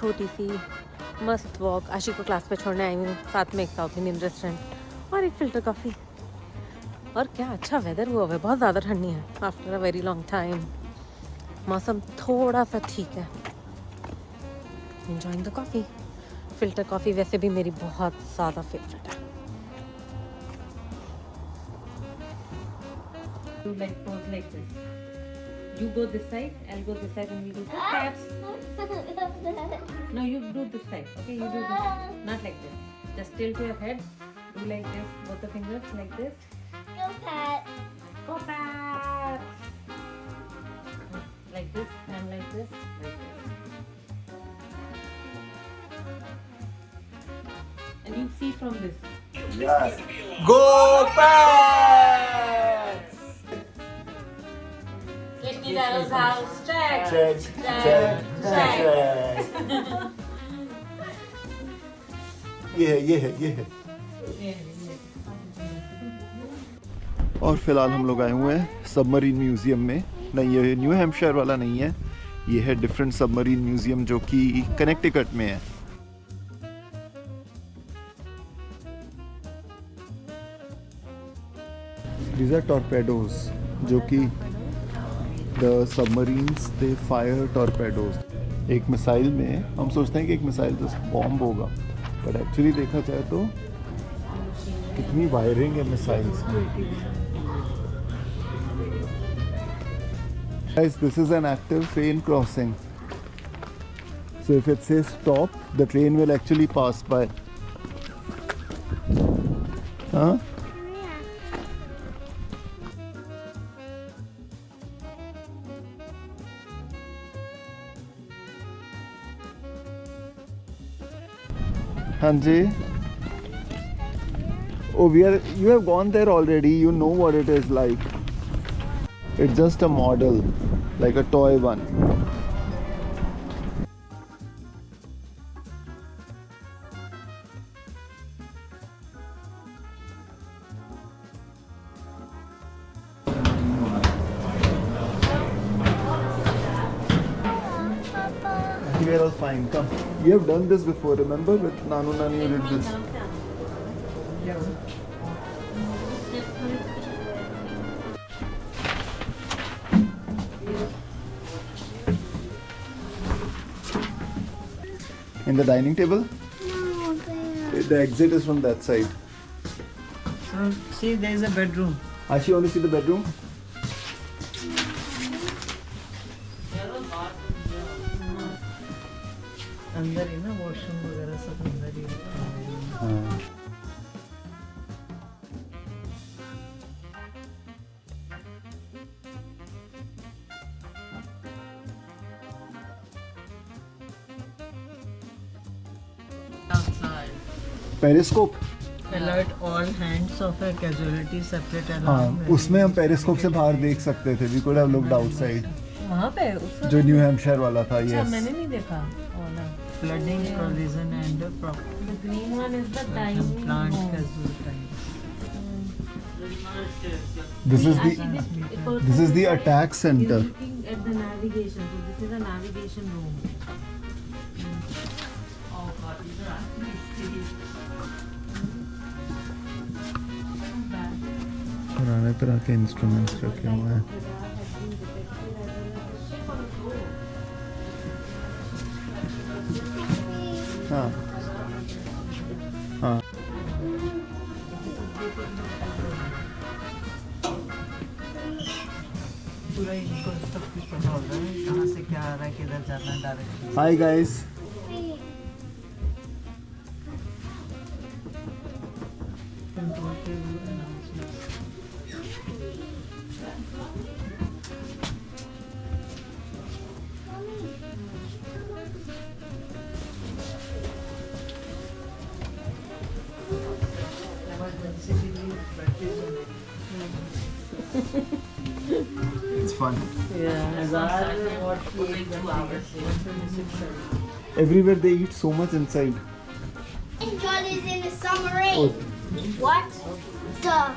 छोटी सी मस्त वॉक आशी को क्लास पे छोड़ने आई हूँ, साथ में एक साउथ इंडियन रेस्टोरेंट और एक फ़िल्टर कॉफ़ी। और क्या अच्छा वेदर हुआ है, बहुत ज़्यादा ठंडी है after a very long time. मौसम थोड़ा सा ठीक है। Enjoying the coffee. Filter coffee वैसे भी मेरी बहुत ज़्यादा फेवरेट है। Do like pose like this. You go this side, I'll go this side, and we'll do two taps. No, you do this side. Okay, you do this. Not like this. Just tilt your head. Do like this. Both the fingers like this. Go pat. Go pats. Like this and like this. Like this. And you see from this. Yes. Go Pats! Kidney Darrell's house. Check. Check, check, check. ये है। और फिलहाल हम लोग आए हुए हैं submarine museum में। नहीं, ये न्यू हैम्पशायर वाला नहीं है, ये है डिफरेंट सबमरीन म्यूजियम जो कि कनेक्टिकट में है। These are torpedoes, जो कि the submarines they fire torpedoes। एक मिसाइल में हम सोचते हैं कि एक मिसाइल तो बॉम्ब होगा, बट एक्चुअली देखा जाए तो कितनी वायरिंग है मिसाइल्स में। Guys, this is an active train crossing. So if it says stop, the train will actually pass by. Huh? Hanji. Oh, you have gone there already. You know what it is like. It's just a model, like a toy one. We are all fine. Come. You have done this before. Remember with Nanu Nani you did this. In the dining table? No, there. The exit is from that side. So, see, there is a bedroom. Ashi, want to see the bedroom? अंदर ही ना washroom वगैरह सब अंदर ही है। हाँ। Outside. Periscope? Alert all hands of a casualty separate हाँ, alarm. उसमें हम पेरिस्कोप से बाहर देख सकते थे। We could have looked outside. वहाँ पे उसका जो न्यू हैम्पशायर वाला था, अच्छा, yes. मैंने नहीं देखा। Flooding, collision and The green one is the dining plant room. casualty. This is the attack He's center. looking at the navigation. So this is a navigation room. पुराने तरह के instruments रखे हुए हैं। हाँ हाँ। पूरा इनको सब कुछ पता होता है कहाँ से क्या आ रहा है, किधर जाना है direct. Hi guys. It's fun. Everywhere they eat so much inside. John is in a submarine. Oh. What the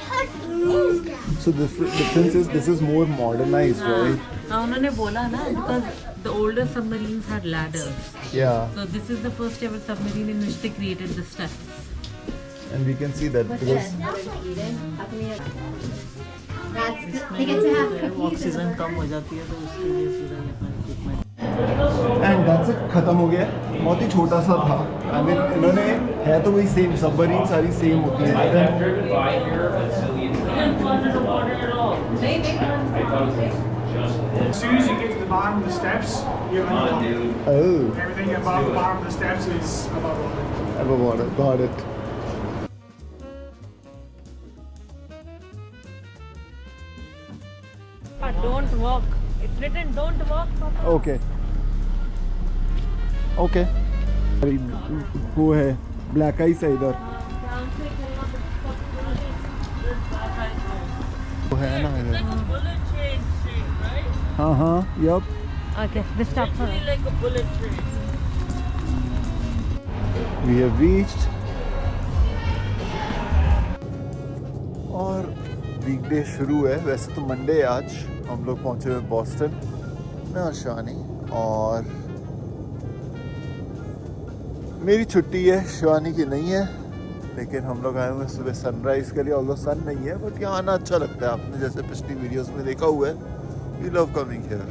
heck is that? So the difference is this is more modernized, right? हाँ, उन्होंने बोला ना, because the older submarines had ladders. Yeah, So this is the first ever submarine in which they created the steps. and we can see that because oxygen कम हो जाती है तो उसके लिए पूरा ये अपना इक्विपमेंट एंड दैट्स इट खत्म हो गया. बहुत ही छोटा सा था. आई मीन इन्होंने है तो वही सेम, सबमरीन सारी सेम होती है. driven by here, but still the As soon as you get to the bottom of the steps, you have a pump. Oh, Everything above the bottom of the steps is above water. above water. Got it. Don't walk. It's written don't walk. Papa. Okay. Okay. वो है black ice है इधर. वो है ना इधर. हाँ हाँ. Yup. Okay, this stops for us. We have reached. और वीकडे शुरू है. वैसे तो मंडे है आज. हम लोग पहुंचे हुए बॉस्टन में और शिवानी, और मेरी छुट्टी है, शिवानी की नहीं है. लेकिन हम लोग आए हुए सुबह सनराइज़ के लिए. ऑल्दो सन नहीं है बट यहाँ आना अच्छा लगता है. आपने जैसे पिछली वीडियोस में देखा हुआ है, we love coming here.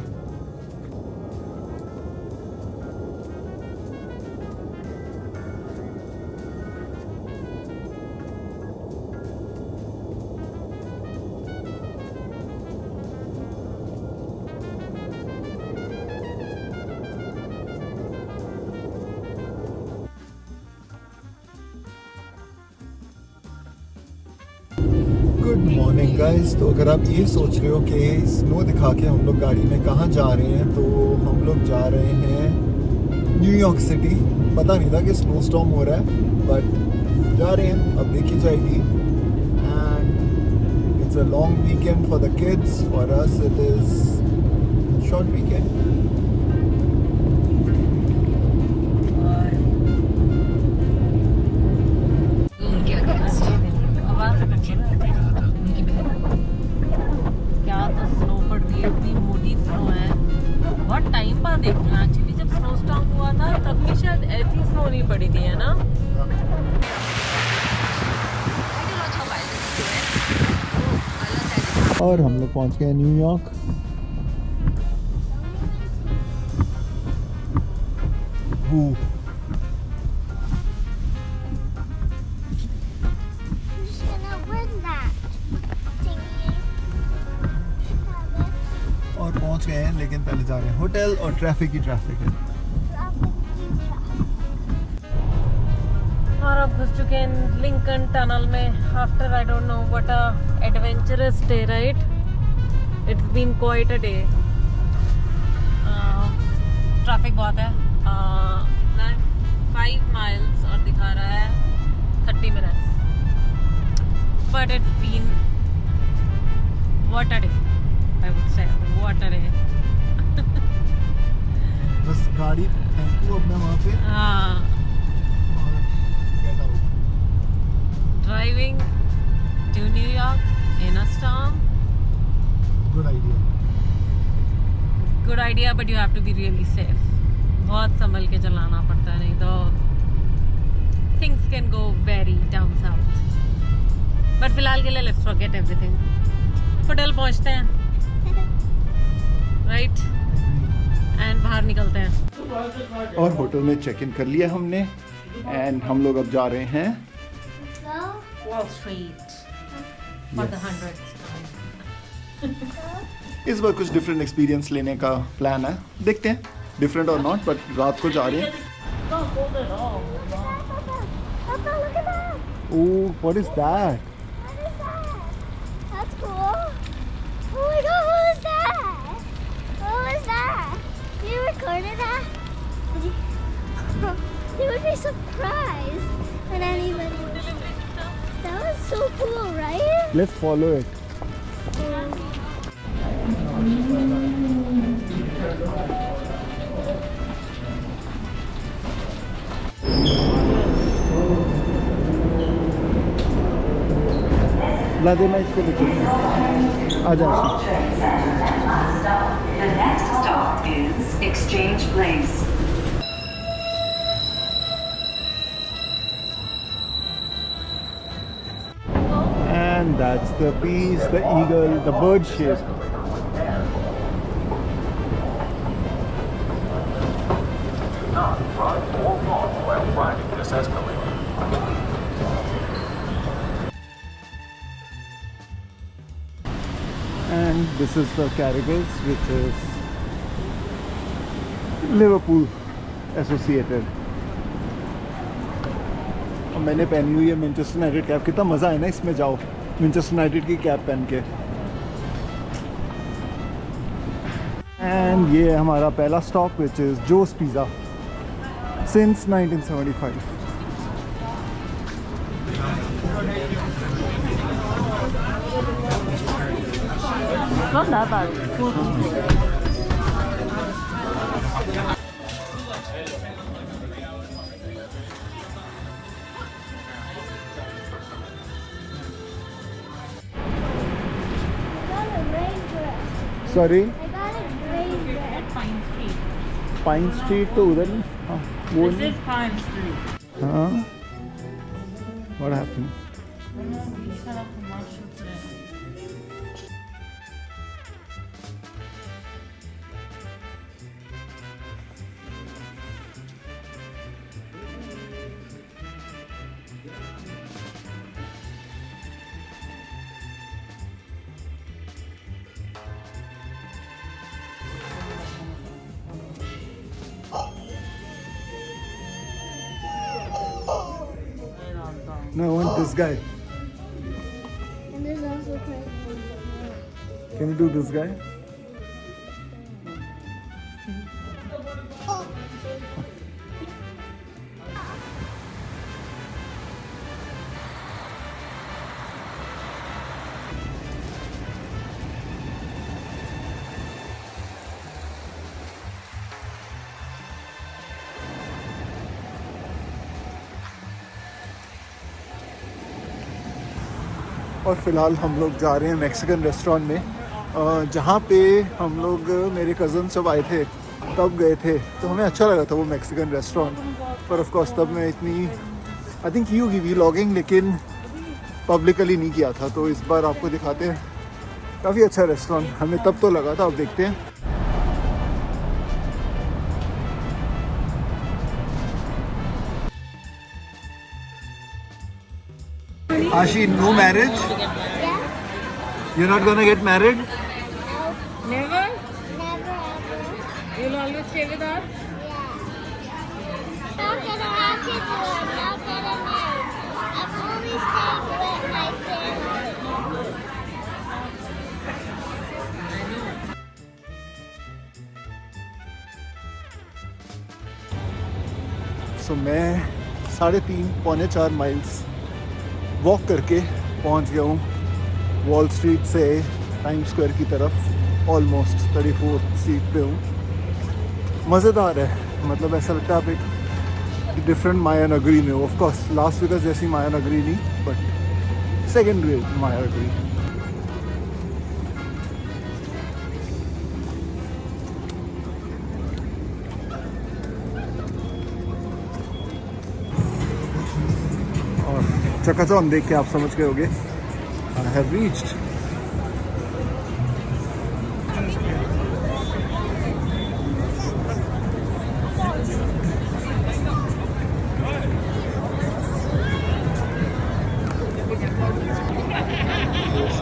Good morning guys. तो अगर आप ये सोच रहे हो कि स्नो दिखा के हम लोग गाड़ी में कहाँ जा रहे हैं, तो हम लोग जा रहे हैं न्यूयॉर्क सिटी. पता नहीं था कि स्नो स्टॉर्म हो रहा है बट जा रहे हैं. अब देखी जाएगी. And it's a long weekend for the kids. For us it is short weekend. क्या तो स्नो पड़ रही है, इतनी मोटी स्नो है. बहुत टाइम बाद देख रही हूँ. एक्चुअली जब स्नो स्टॉर्म हुआ था तब भी शायद ऐसी स्नो नहीं पड़ी थी, है ना? और हम लोग पहुंच गए New York. Gonna win that thingy. और पहुंच गए हैं, लेकिन पहले जा रहे हैं होटल. और ट्रैफिक ही ट्रैफिक है. और अब घुस चुके हैं लिंकन टनल में. After I don't know what a adventurous day, right? It's been quite a day. Traffic बहुत है. कितना है? 5 miles और दिखा रहा है 30 minutes. But it's been what a day, I would say. What a day. बस गाड़ी थैंक यू अब मैं वहाँ पे. हाँ. और get out. Driving to New York in a storm. Good idea. Good idea, but you have to be really safe. बहुत संभल के चलाना पड़ता है, नहीं तो things can go very down south. But फिलहाल के लिए let's forget everything. होटल पहुंचते हैं, right? And बाहर निकलते हैं. और होटल में चेक इन कर लिया हमने. एंड हम लोग अब जा रहे हैं Go. Wall Street for the 100th time. इस बार कुछ डिफरेंट एक्सपीरियंस लेने का प्लान है. देखते हैं डिफरेंट और नॉट, बट रात को जा रहे हैं. Papa, look at that. Oh, what is that? What is that? That's cool. Oh my god, what was that? What was that? You recorded that? Did you? They would be surprised when anybody. That was so cool, right? Let's follow it. ला देना इसको नीचे. आ जा. The next stop is exchange place. And that's the piece, the eagle, the bird shape. And this is the Carriages, which is Liverpool associated. और मैंने पहनी हुई है मैनचेस्टर यूनाइटेड कैप. कितना मज़ा है ना इसमें, जाओ मैनचेस्टर यूनाइटेड की कैप पहन के. एंड ये है हमारा पहला stop, which is Joe's pizza since 1975. Not that bad. I got a rain dress. Sorry, I got a rain dress. Pine Street तो उधर नहीं. हाँ, वो नहीं. Pine Street. हाँ, what happened? No, I want this guy. And there's also crazy. Can you do this guy? और फ़िलहाल हम लोग जा रहे हैं मैक्सिकन रेस्टोरेंट में, जहाँ पे हम लोग मेरे कज़न सब आए थे तब गए थे, तो हमें अच्छा लगा था वो मैक्सिकन रेस्टोरेंट. पर ऑफ कोर्स तब मैं इतनी आई थिंक की व्लॉगिंग लेकिन पब्लिकली नहीं किया था, तो इस बार आपको दिखाते हैं. काफ़ी अच्छा रेस्टोरेंट हमें तब तो लगा था, अब देखते हैं. Ashi, no marriage? Yeah? You're not gonna get married? Never? Never ever. You'll always stay with us? Yeah. Not gonna have kids or I'm not gonna marry. I'm only staying with my family. So मैं 3.5 पौने 4 miles walk करके पहुंच गया हूँ wall street से time square की तरफ. Almost 34th street पे हूँ. मज़ेदार है, मतलब ऐसा लगता है आप एक डिफरेंट माया नगरी में हो. ऑफ कोर्स लास्ट वेगास जैसी माया नगरी नहीं, बट सेकेंड रेट माया नगरी. चकाचौंध देख के आप समझ गए होंगे आई हैव रीच्ड. इस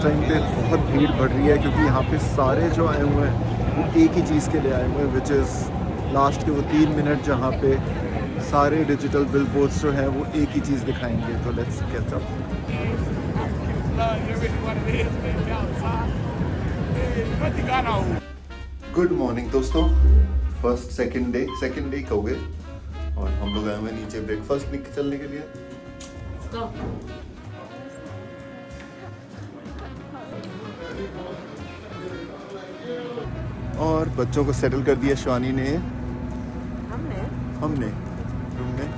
टाइम पे बहुत भीड़ बढ़ रही है क्योंकि यहाँ पे सारे जो आए हुए हैं वो एक ही चीज़ के लिए आए हुए हैं, विच इज़ लास्ट के वो 3 मिनट जहाँ पे सारे डिजिटल बिलबोर्ड्स जो हैं वो एक ही चीज़ दिखाएंगे. तो let's get up. Good morning दोस्तों. सेकेंड डे कहोगे, और हम लोग आए हुए नीचे ब्रेकफास्ट भी चलने के लिए. और बच्चों को सेटल कर दिया शिवानी ने. हमने रूम में.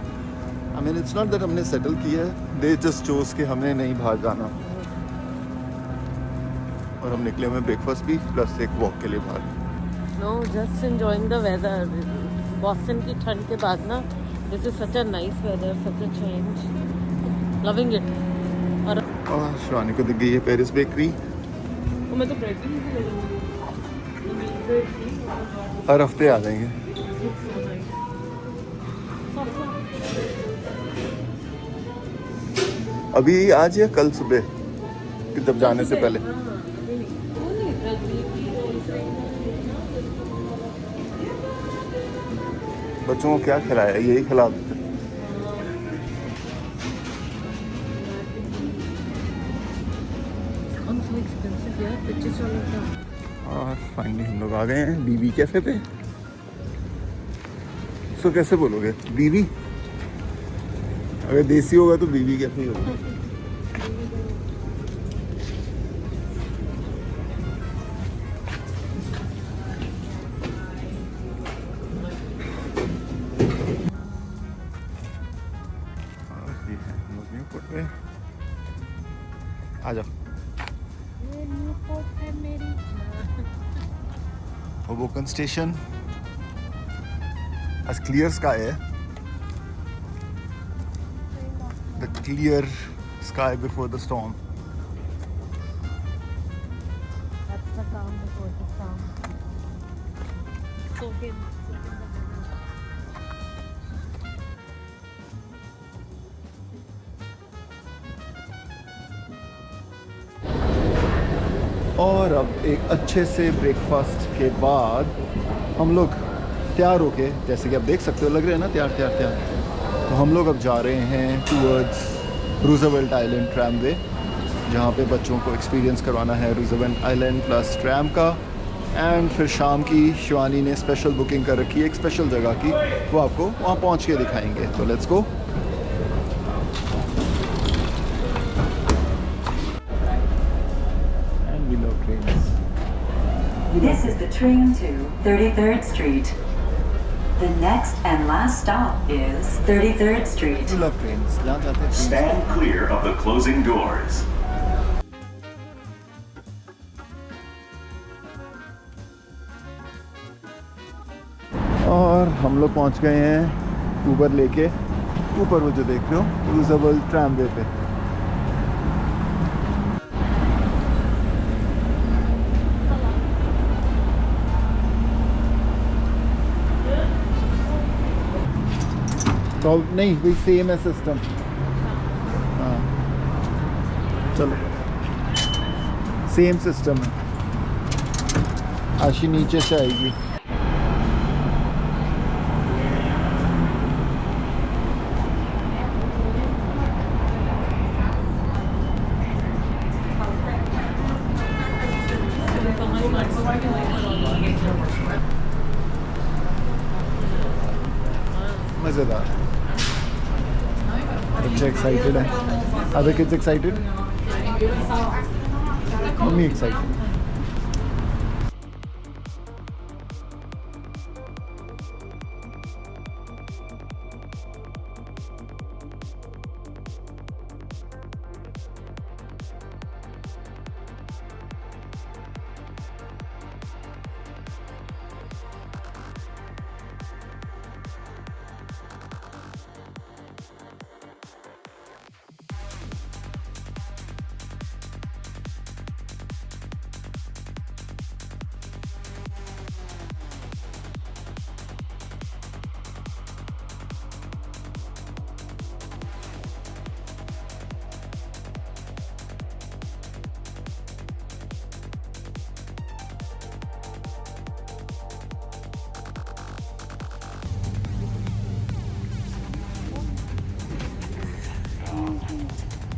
I mean it's not that हमने सेटल किया है, दे जस्ट चोज कि हमने नहीं बाहर जाना. और हम निकले हुए ब्रेकफास्ट भी प्लस एक वॉक के लिए बाहर. No, just enjoying the weather. Boston की ठंड के बाद ना, this is such a nice weather, such a change. Loving it. और शिवानी को दिख गई है पेरिस बेकरी। मैं तो ब्रेड भी नहीं ले लूँगी। हर हफ्ते आ जाएंगे। अभी आज या कल सुबह कि जब जाने से पहले? बच्चों को क्या खिलाया? यही खिला देते। और फाइनली हम लोग आ गए हैं बीवी कैफे पे। सो कैसे बोलोगे? बीवी? अगर देसी होगा तो बीवी कैफे ही होगा। आ जाओ। Hoboken station has clear sky. The clear sky before the storm. That's the calm before the storm. Soak in the weather. और अब एक अच्छे से ब्रेकफास्ट के बाद हम लोग तैयार होके, जैसे कि आप देख सकते हो, लग रहे हैं ना तैयार। तो हम लोग अब जा रहे हैं टूवर्ड्स रूजवेल्ट आइलैंड ट्रैमवे, जहाँ पे बच्चों को एक्सपीरियंस करवाना है रूजवेल्ट आइलैंड प्लस ट्रैम का। एंड फिर शाम की शिवानी ने स्पेशल बुकिंग कर रखी है एक स्पेशल जगह की, वो आपको वहाँ पहुँच के दिखाएंगे। तो let's go. This is the train to 33rd Street. The next and last stop is 33rd Street. We love trains. जहाँ जाते हैं trains। Stand clear of the closing doors. और हम लोग पहुंच गए हैं ऊबर लेके, ऊपर वो जो देख रहे हो रूजवेल्ट ट्रैमवे पे। तो नहीं, वही सेम है सिस्टम। हाँ चलो, सेम सिस्टम है। आशी नीचे से आएगी। मज़ेदार। बच्चे एक्साइटेड है। Other kids excited? Mummy excited.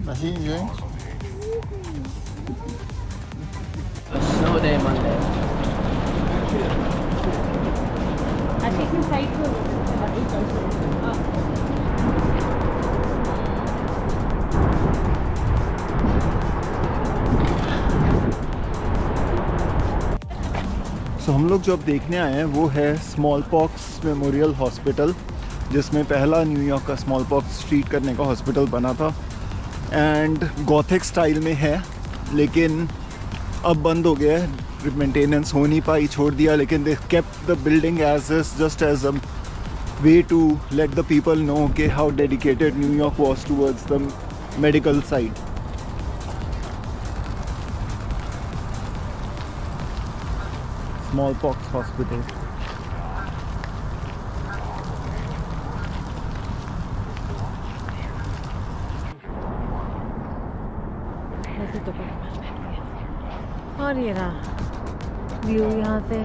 Nashi enjoying? A snow day Monday. I take him side to सो हम लोग जो अब देखने आए हैं वो है स्मॉल पॉक्स मेमोरियल हॉस्पिटल, जिसमें पहला न्यूयॉर्क का स्मॉल पॉक्स ट्रीट करने का हॉस्पिटल बना था। एंड गॉथिक स्टाइल में है, लेकिन अब बंद हो गया है, मेंटेनेंस हो नहीं पाई, छोड़ दिया, लेकिन they kept the building as is just as a way to let the people know के how dedicated New York was towards the medical side. Smallpox hospital. वैसे तो और ये रहा व्यू यहाँ से.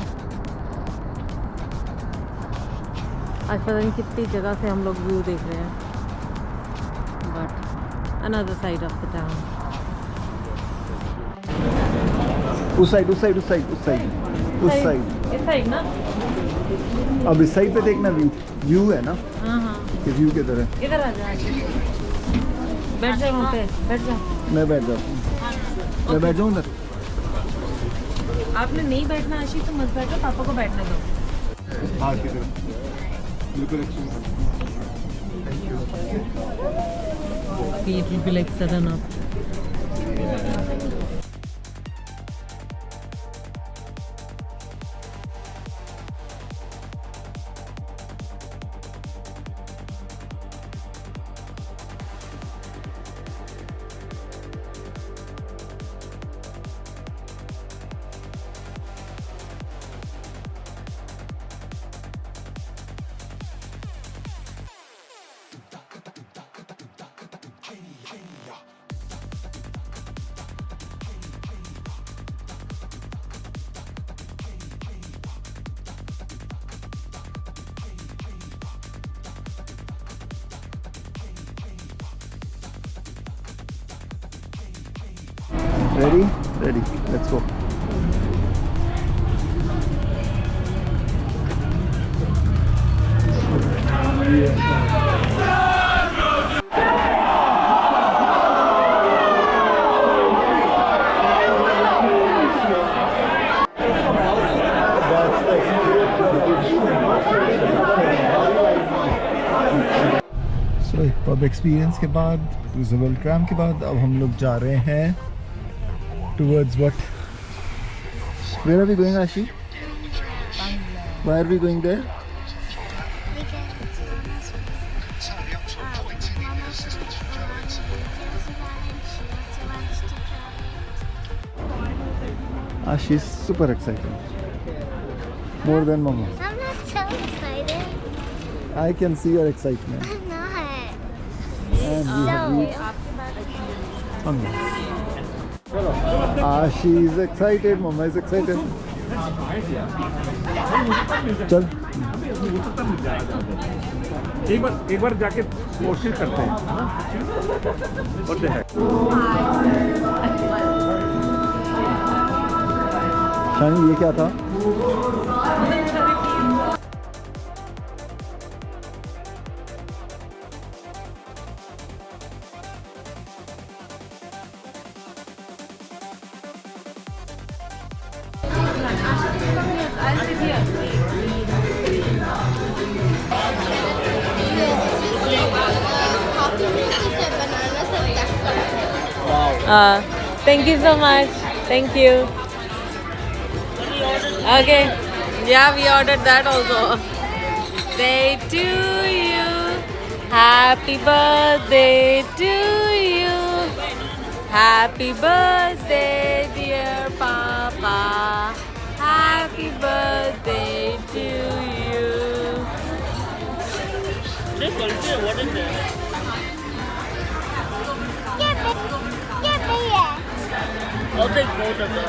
आज पता नहीं कितनी जगह से हम लोग व्यू देख रहे हैं, but another side of the town. उस साइड उस साइड उस साइड उस साइड उस साइड इस साइड ना. अब इस साइड पे देखना, व्यू है ना, हाँ हाँ ये व्यू किधर है. इधर आ जा. बैठ जा वहाँ पे, बैठ जा. मैं बैठ जाता हूँ, मैं बैठ जाऊँ उधर. आपने नहीं बैठना आशीष तो मत बैठो, पापा को बैठने दो. बाहर की तरफ बिल्कुल. It will be like sudden up. Ready? Ready. Let's go. So, pub experience के बाद, रूजवेल्ट ट्रैम के बाद, अब हम लोग जा रहे हैं towards what? Where are we going, Ashi? Why are we going there? Ashi is super excited. More than Mama. I'm not so excited. I can see your excitement. I'm not. And we have reached Mama. Ashi is excited, Mama is excited. चल. एक बार जाके कोशिश करते हैं. What the heck? शानी ये क्या था? Thank you so much. Thank you. Okay. Yeah, we ordered that also. Day to you. Happy birthday to you. Happy birthday, dear Papa. Happy birthday to you. Give me it. I'll take both of them.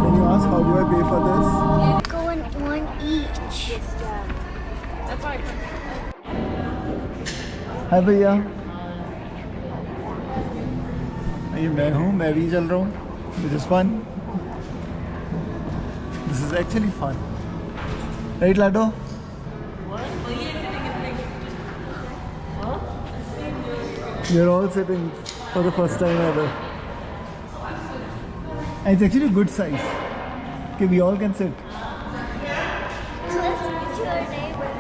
Can you ask how do I pay for this? Go in one each. हाय भैया, ये मैं हूँ, मैं भी चल रहा हूँ. This is fun. This is actually fun. Right, Lado? You're all sitting for the first time ever. And it's actually a good size. Okay, we all can sit. Let's meet your neighbor.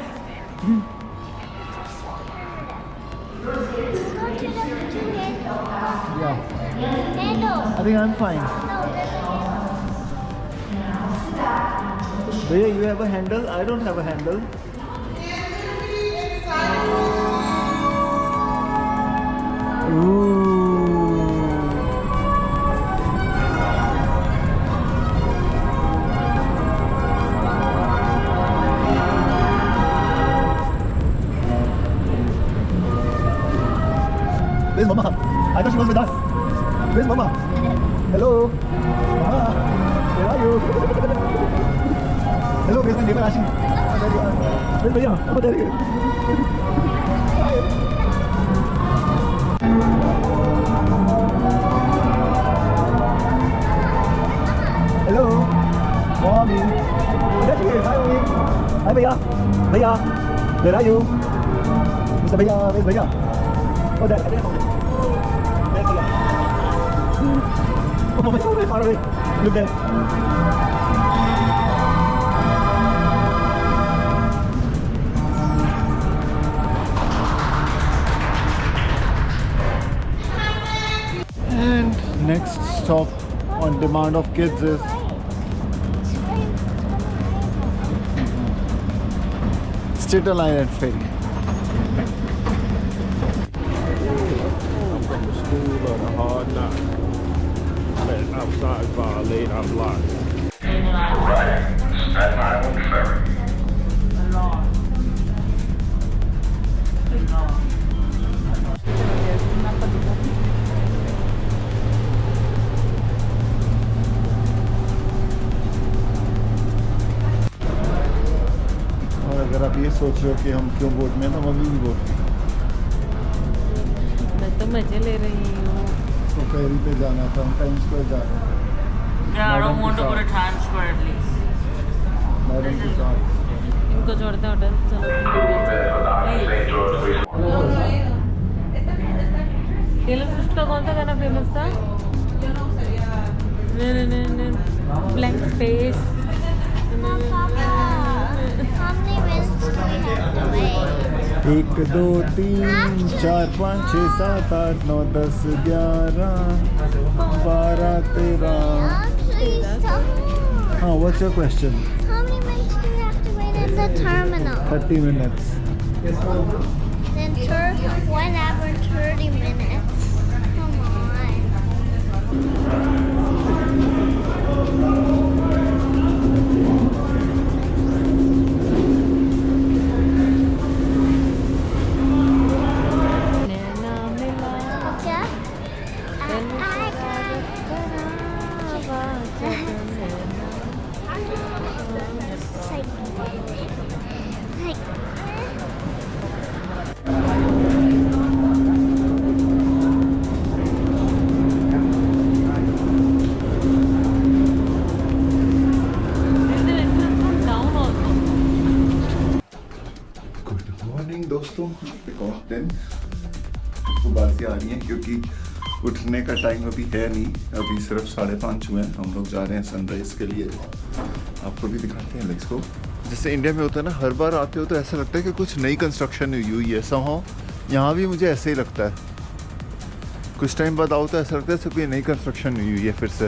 Let's go to the handle. Yeah. Handle. I think I'm fine. No, there's a Bhaiya, you have a handle? I don't have a handle. Where's Mama? I thought she was with us. Where's Mama? Hello? Mama? Where are you? Hello, where's my neighbor Ashi? Oh, there you are. Where's Bhaiya? Oh, there you are. Hello? Mommy? There she is. Hi, Mommy. Hi, Bhaiya. Bhaiya. Where are you? Mr. Bhaiya, where's Bhaiya? Oh, there. There's Bhaiya. Oh, Mama, so very far away. Look there. And next stop on demand of kids is Staten Island Ferry. From the school of the hard knocks. Let outside violate our blocks. Staten Island Ferry. और अगर आप ये सोच रहे हो कि हम क्यों बोट में, तो मम्मी भी बोट में। मैं तो मजे ले रही हूँ। तो फेरी पे जाना था, हम टाइम स्क्वायर जा रहे हैं। Yeah, I don't want to go to Times Square at least. Madam के साथ। इनको जोड़ते हैं होटल। टेलर स्विफ्ट का कौन सा गाना फेमस था? Blank space. How many minutes do we have to wait? 1 2 3 4 5 6 7 8 9 10 11 12 13 Please tell me. हाँ, what's your question? How many minutes do we have to wait at the terminal? 30 minutes. Then 1 hour 30 minutes. Come on. क्या? Good morning दोस्तों। एक और दिन उबासी आ रही है क्योंकि उठने का टाइम अभी है नहीं, अभी सिर्फ 5:30 हुए हैं। हम लोग जा रहे हैं सनराइज के लिए, आपको भी दिखाते हैं। Let's go. जैसे इंडिया में होता है ना, हर बार आते हो तो ऐसा लगता है कि कुछ नई कंस्ट्रक्शन हुई है। समहाउ यहाँ भी मुझे ऐसे ही लगता है, कुछ टाइम बाद आओ तो ऐसा लगता है जैसे कोई नई कंस्ट्रक्शन हुई है फिर से,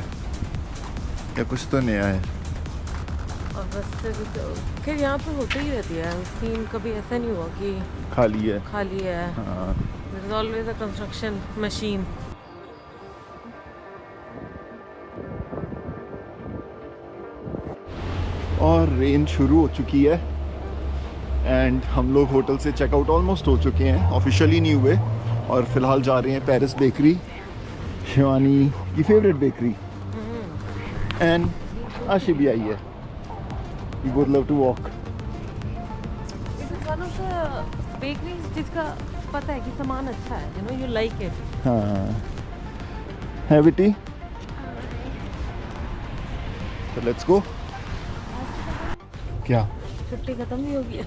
या कुछ तो नया है। और बस से भी तो खैर यहाँ पे होती ही रहती है सीन, कभी ऐसा नहीं हुआ कि खाली है। खाली है। हाँ, there is always a construction machine. और रेन शुरू हो चुकी है एंड हम लोग होटल से चेकआउट ऑलमोस्ट हो चुके हैं, ऑफिशियली नहीं हुए। और फिलहाल जा रहे हैं पेरिस बेकरी, शिवानी की फेवरेट बेकरी। एंड आशी भी आई है। We would love to walk. It is one of the bakeries जिसका पता है कि सामान अच्छा है, you know, you like it. हाँ, है बेटी, तो लेट्स गो। क्या छुट्टी खत्म ही हो गई है।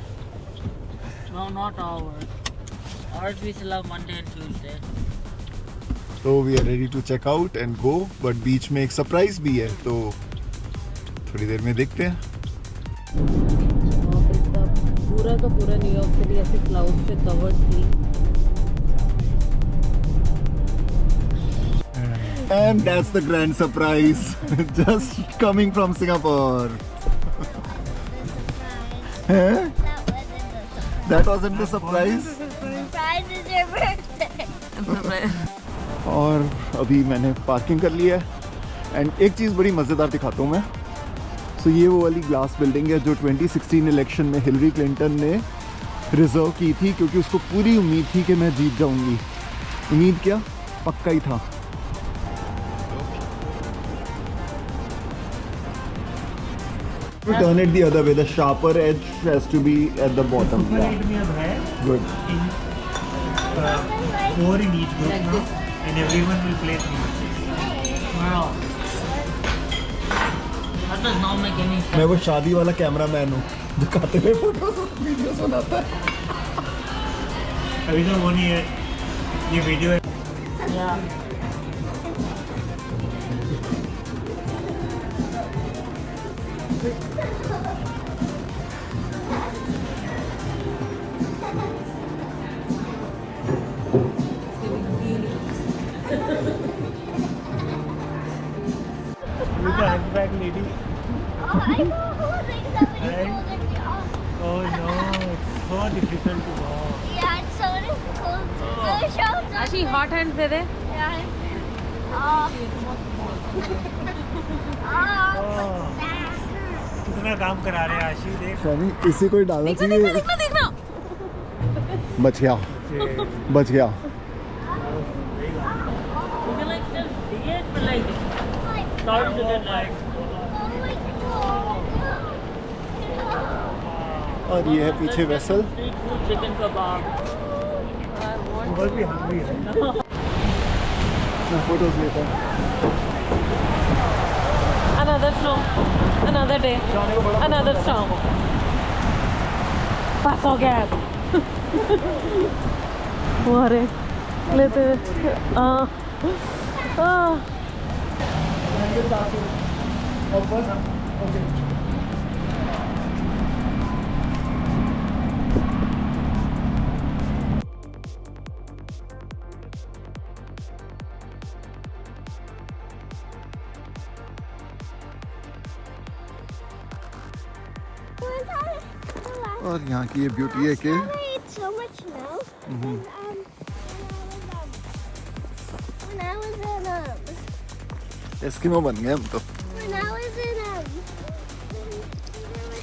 No, not ours. Ours we still have Monday and Tuesday. तो we are ready to check out and go, but बीच में एक सरप्राइज भी है, तो थोड़ी देर में देखते हैं. पूरा का पूरा न्यूयॉर्क सिटी ऐसे क्लाउड से कवर्ड थी. And that's the grand surprise, just coming from Singapore. Huh? That wasn't the surprise. Surprise is your birthday. और अभी मैंने पार्किंग कर ली है. एंड एक चीज़ बड़ी मज़ेदार दिखाता हूँ मैं. सो ये वो वाली ग्लास बिल्डिंग है जो 2016 इलेक्शन में हिलरी क्लिंटन ने रिजर्व की थी, क्योंकि उसको पूरी उम्मीद थी कि मैं जीत जाऊंगी. उम्मीद क्या, पक्का ही था. Turn it the other way. The sharper edge has to be at the bottom. Super 8 में अब है. Good. In 4 in each group now, and everyone will play 3 matches. Wow. That does not make any sense. मैं वो शादी वाला camera man हूँ जो खाते हुए फोटोज वीडियोस बनाता है. अभी तो वो नहीं है, ये वीडियो है. Yeah. Look at handbag lady. Oh, I know holding something Right? holding me off. Oh no, it's so difficult to walk. Yeah, it's so difficult. Oh. The shoulders. आशी हॉट हैंड दे दे. Yeah. Oh. Oh. कितना काम करा रहे हैं आशी, देख. शानी इसी को ही डालना चाहिए. देखना. बच गया, बच गया. You can like just see it, but like start to get like. और ये है पीछे vessel. Street food, chicken kebab. बहुत भी hungry है. मैं फोटोज लेता हूँ. Another snow, another day, another storm. पास हो गया. अरे लेते और यहाँ की ये ब्यूटी है कि I ate so much snow. When I was in Eskimo बन गए हम तो. when I was in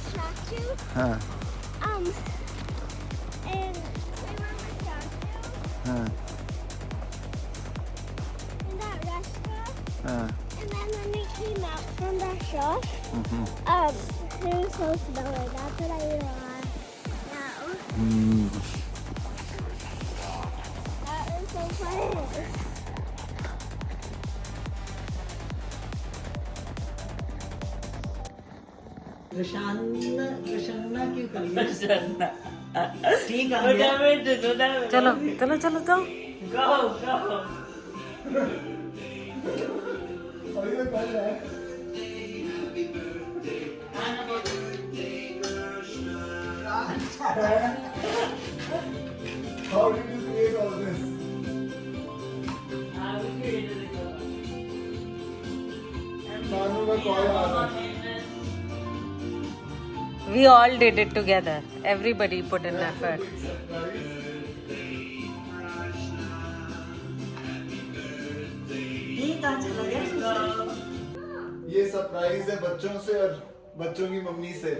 statue. हाँ And we were in the statue हाँ in that restaurant. हाँ. And then when we came out from the shop, it was so snowy. That's what I eat a lot now. That is so funny. Prasanna क्यों कर लिया? ठीक है. चलो चलो चलो तो. Go, go. How did you create all this? मानो का कॉल आ रहा है. We all did it together. Everybody put in effort. ये सरप्राइज है बच्चों से और बच्चों की मम्मी से.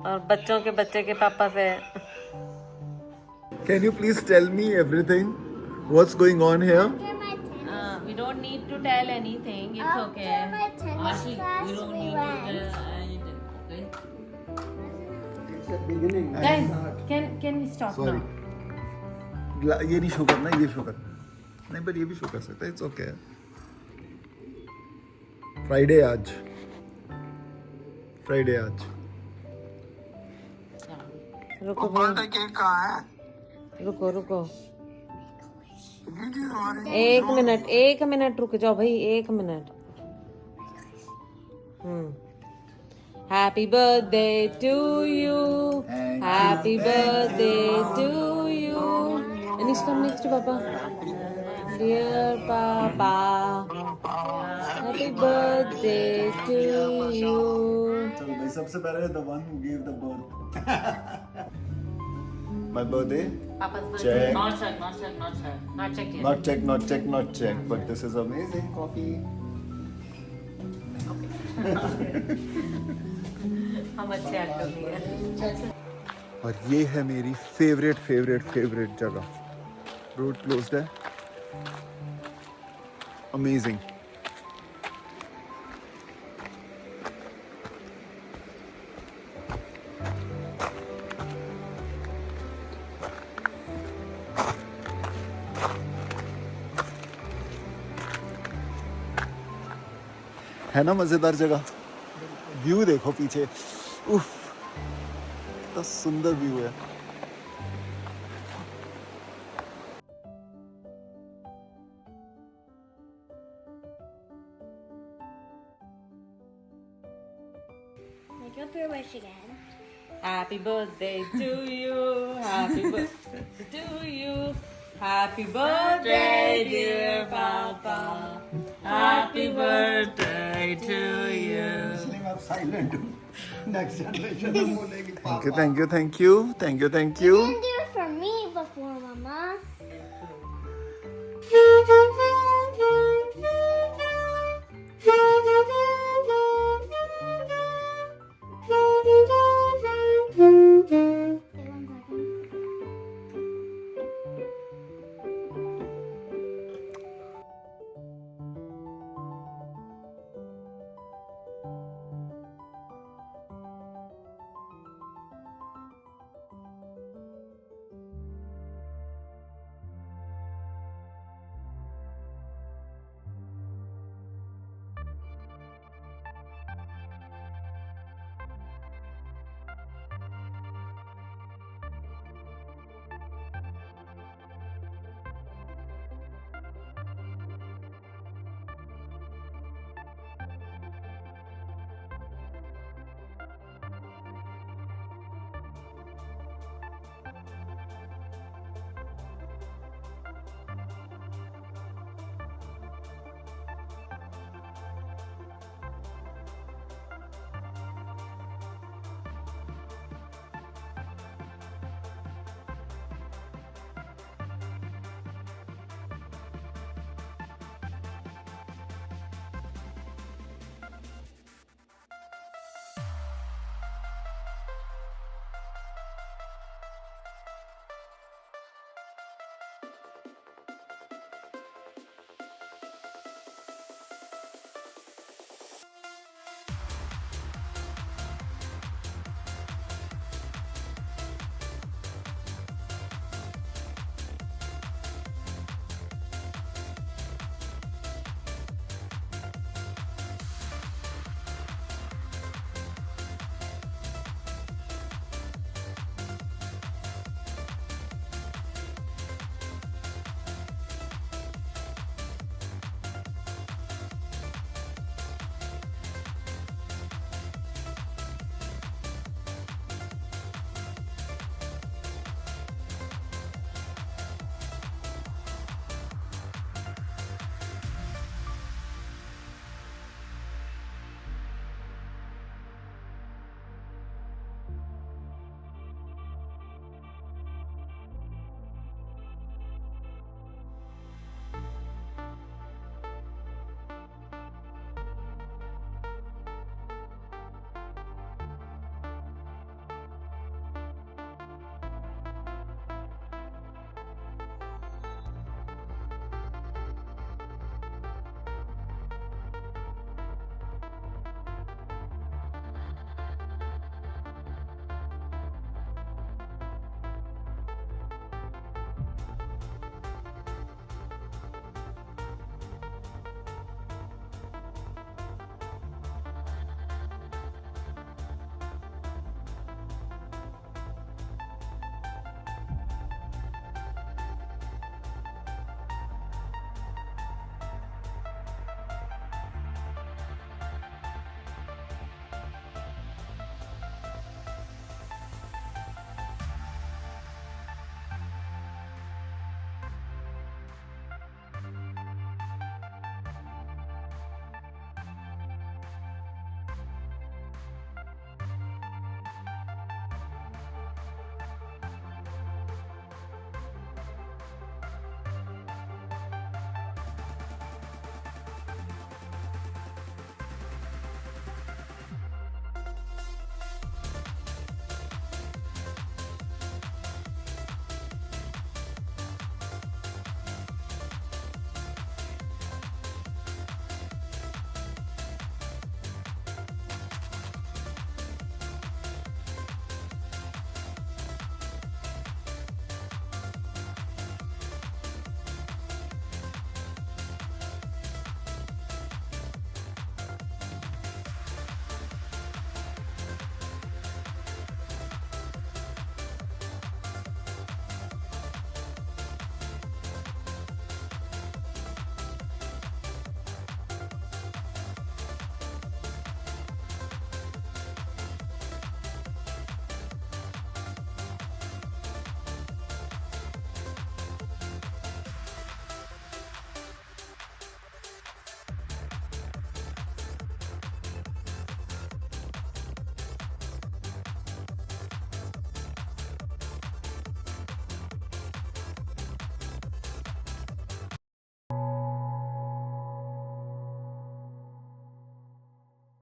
और बच्चों के बच्चे के पापा से. Can you please tell me everything? What's going on here? After my tennis, We don't need to tell anything. It's after my tennis class, we went. Guys, can we stop Sorry. now? ये नहीं show करना, ये show करना. नहीं पर ये भी show कर सकता है. It's okay. Friday आज. Friday आज. रुको भैया. रुको रुको, एक मिनट रुक जाओ भाई, 1 minute. Happy birthday to you, happy birthday to you. Anish, come next to Papa. Dear Papa, happy birthday to you. चलो भाई, सबसे पहले the one who gave the birth. My birthday? Papa's birthday. Check. Not check yet. Not check. But this is amazing coffee. हम अच्छे actor नहीं है। और ये है मेरी फेवरेट जगह। रोड क्लोज्ड है। अमेजिंग। है ना मजेदार जगह। व्यू देखो पीछे, उफ, कितना सुंदर व्यू है। Make up your wish again. Happy birthday to you, happy birthday to you, happy birthday dear Papa, happy birthday to you. Thank you. You didn't do it for me before, Mama.